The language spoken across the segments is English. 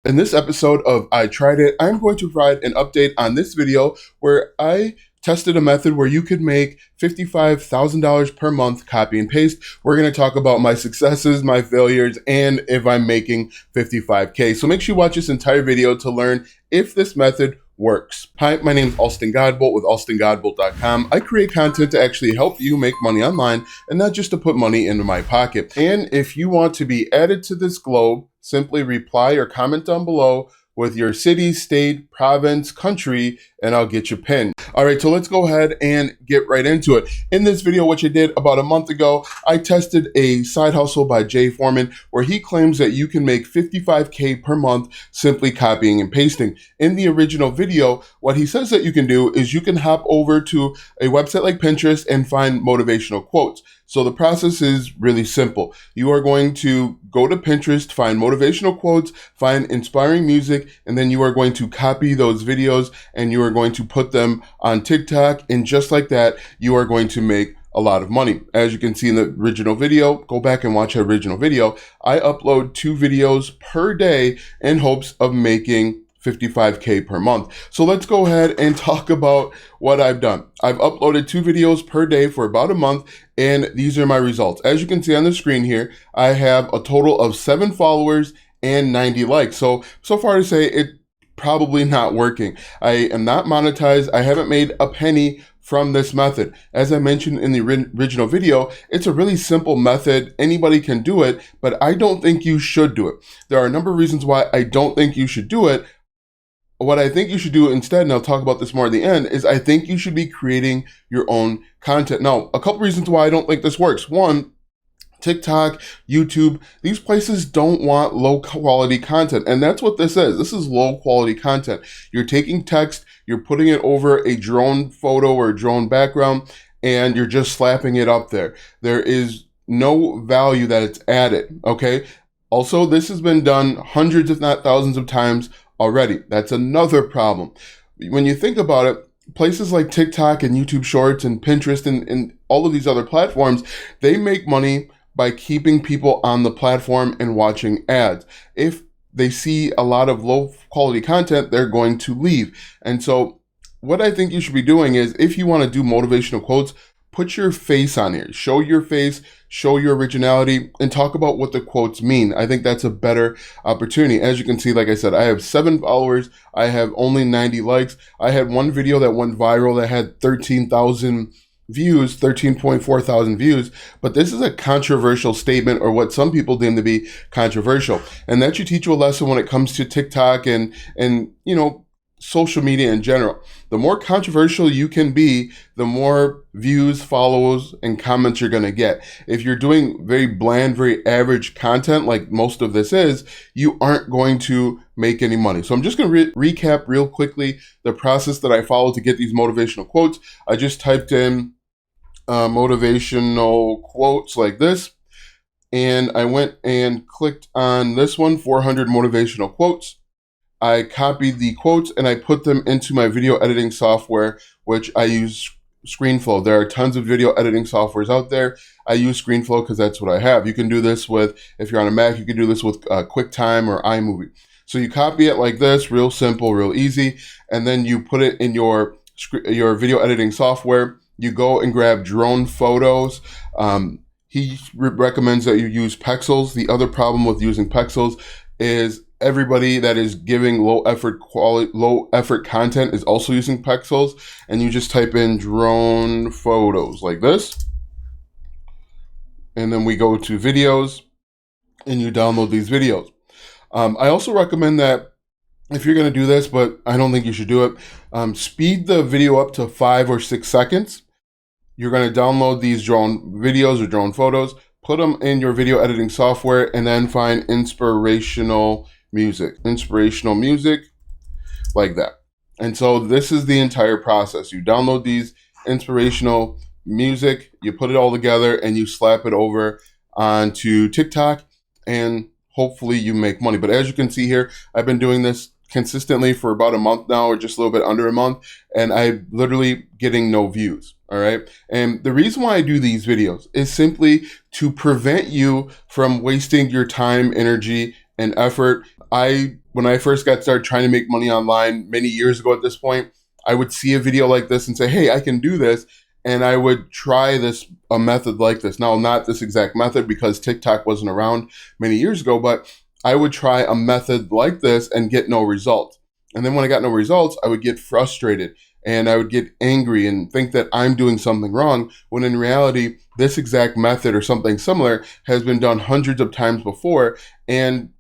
In this episode of I Tried It, I'm going to provide an update on this video where I tested a method where you could make $55,000 per month copy and paste. We're going to talk about my successes, my failures, and if I'm making 55K. So make sure you watch this entire video to learn if this method works. Hi, my name is Alston Godbolt with alstongodbolt.com. I create content to actually help you make money online and not just to put money into my pocket. And if you want to be added to this globe, simply reply or comment down below with your city, state, province, country, and I'll get you pinned. All right, so let's go ahead and get right into it. In this video, which I did about a month ago, I tested a side hustle by Jay Foreman where he claims that you can make 55K per month simply copying and pasting. In the original video, what he says that you can do is you can hop over to a website like Pinterest and find motivational quotes. So the process is really simple. You are going to go to Pinterest, find motivational quotes, find inspiring music, and then you are going to copy those videos and you are going to put them on TikTok. And just like that, you are going to make a lot of money. As you can see in the original video, go back and watch the original video. I upload 2 videos per day in hopes of making 55K per month. So let's go ahead and talk about what I've done. I've uploaded 2 videos per day for about a month, and these are my results. As you can see on the screen here, I have a total of 7 followers and 90 likes. So far to say it probably not working. I am not monetized. I haven't made a penny from this method. As I mentioned in the original video, it's a really simple method. Anybody can do it, but I don't think you should do it. There are a number of reasons why I don't think you should do it. What I think you should do instead, and I'll talk about this more at the end, is I think you should be creating your own content. Now, a couple reasons why I don't think this works. One, TikTok, YouTube, these places don't want low quality content. And that's what this is. This is low quality content. You're taking text, you're putting it over a drone photo or drone background, and you're just slapping it up there. There is no value that it's added, okay? Also, this has been done hundreds, if not thousands of times already. That's another problem. When you think about it, places like TikTok and YouTube Shorts and Pinterest and all of these other platforms, they make money by keeping people on the platform and watching ads. If they see a lot of low quality content, they're going to leave. And so what I think you should be doing is, if you want to do motivational quotes, put your face on here. Show your face, show your originality, and talk about what the quotes mean. I think that's a better opportunity. As you can see, like I said, I have 7 followers. I have only 90 likes. I had one video that went viral that had 13,000 views, 13.4 thousand views, but this is a controversial statement, or what some people deem to be controversial. And that should teach you a lesson when it comes to TikTok and you know, social media in general. The more controversial you can be, the more views, follows, and comments you're going to get. If you're doing very bland, very average content like most of this is, you aren't going to make any money. So I'm just going to recap real quickly the process that I followed to get these motivational quotes. I just typed in motivational quotes like this, and I went and clicked on this one, 400 motivational quotes. I copied the quotes and I put them into my video editing software, which I use ScreenFlow. There are tons of video editing softwares out there. I use ScreenFlow because that's what I have. You can do this with, if you're on a Mac, you can do this with QuickTime or iMovie. So you copy it like this, real simple, real easy, and then you put it in your video editing software. You go and grab drone photos. He recommends that you use pixels. The other problem with using pixels is everybody that is giving low effort content is also using pixels, and you just type in drone photos like this, and then we go to videos and you download these videos. I also recommend that if you're going to do this, but I don't think you should do it, speed the video up to 5 or 6 seconds. You're going to download these drone videos or drone photos, put them in your video editing software, and then find inspirational music like that. And so this is the entire process. You download these inspirational music, you put it all together, and you slap it over onto TikTok, and hopefully you make money. But as you can see here, I've been doing this consistently for about a month now, or just a little bit under a month, and I'm literally getting no views. All right. And the reason why I do these videos is simply to prevent you from wasting your time, energy, and effort When I first got started trying to make money online many years ago at this point, I would see a video like this and say, hey, I can do this. And I would try a method like this. Now, not this exact method because TikTok wasn't around many years ago, but I would try a method like this and get no results. And then when I got no results, I would get frustrated and I would get angry and think that I'm doing something wrong, when in reality, this exact method or something similar has been done hundreds of times before. And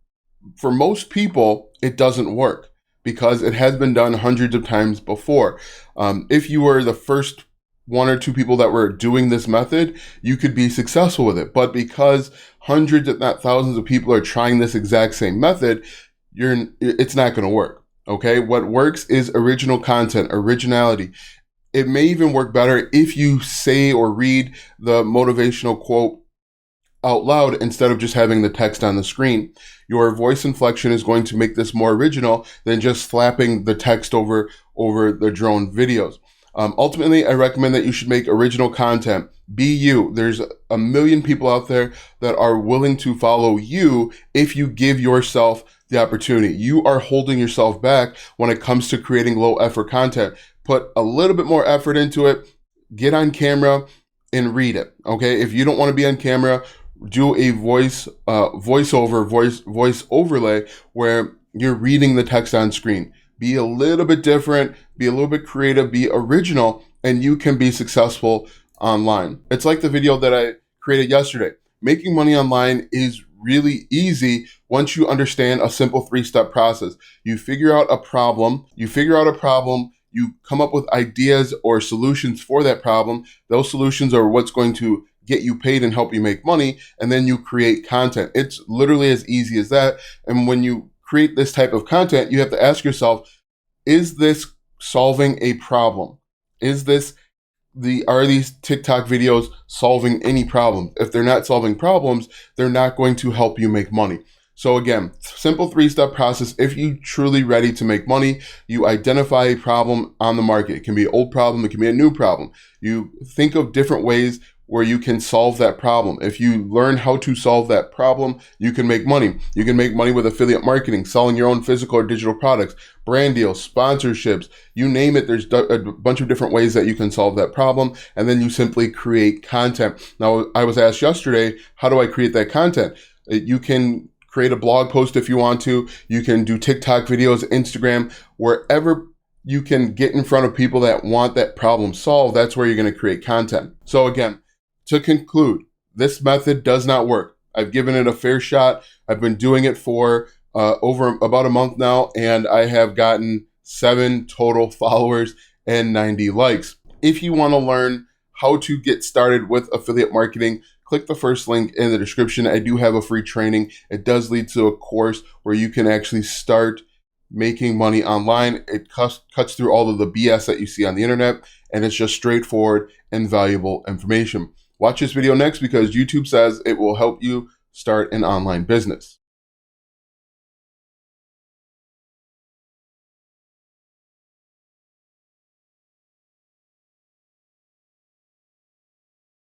for most people, it doesn't work because it has been done hundreds of times before. If you were the first one or two people that were doing this method, you could be successful with it. But because hundreds, if not thousands of people are trying this exact same method, it's not going to work. Okay. What works is original content, originality. It may even work better if you say or read the motivational quote out loud instead of just having the text on the screen. Your voice inflection is going to make this more original than just slapping the text over the drone videos. Ultimately, I recommend that you should make original content. Be you. There's a million people out there that are willing to follow you if you give yourself the opportunity. You are holding yourself back when it comes to creating low effort content. Put a little bit more effort into it. Get on camera and read it. Okay. If you don't want to be on camera, do a voice overlay where you're reading the text on screen. Be a little bit different, be a little bit creative, be original, and you can be successful online. It's like the video that I created yesterday. Making money online is really easy once you understand a simple 3-step process. You figure out a problem, you come up with ideas or solutions for that problem. Those solutions are what's going to get you paid and help you make money, and then you create content. It's literally as easy as that. And when you create this type of content, you have to ask yourself, is this solving a problem? Are these TikTok videos solving any problems? If they're not solving problems, they're not going to help you make money. So again, simple 3-step process. If you're truly ready to make money, you identify a problem on the market. It can be an old problem. It can be a new problem. You think of different ways where you can solve that problem. If you learn how to solve that problem, you can make money. You can make money with affiliate marketing, selling your own physical or digital products, brand deals, sponsorships, you name it. There's a bunch of different ways that you can solve that problem. And then you simply create content. Now, I was asked yesterday, how do I create that content? You can create a blog post if you want to. You can do TikTok videos, Instagram, wherever you can get in front of people that want that problem solved. That's where you're going to create content. So again, to conclude, this method does not work. I've given it a fair shot. I've been doing it for over about a month now, and I have gotten 7 total followers and 90 likes. If you want to learn how to get started with affiliate marketing, click the first link in the description. I do have a free training. It does lead to a course where you can actually start making money online. It cuts through all of the BS that you see on the internet, and it's just straightforward and valuable information. Watch this video next because YouTube says it will help you start an online business.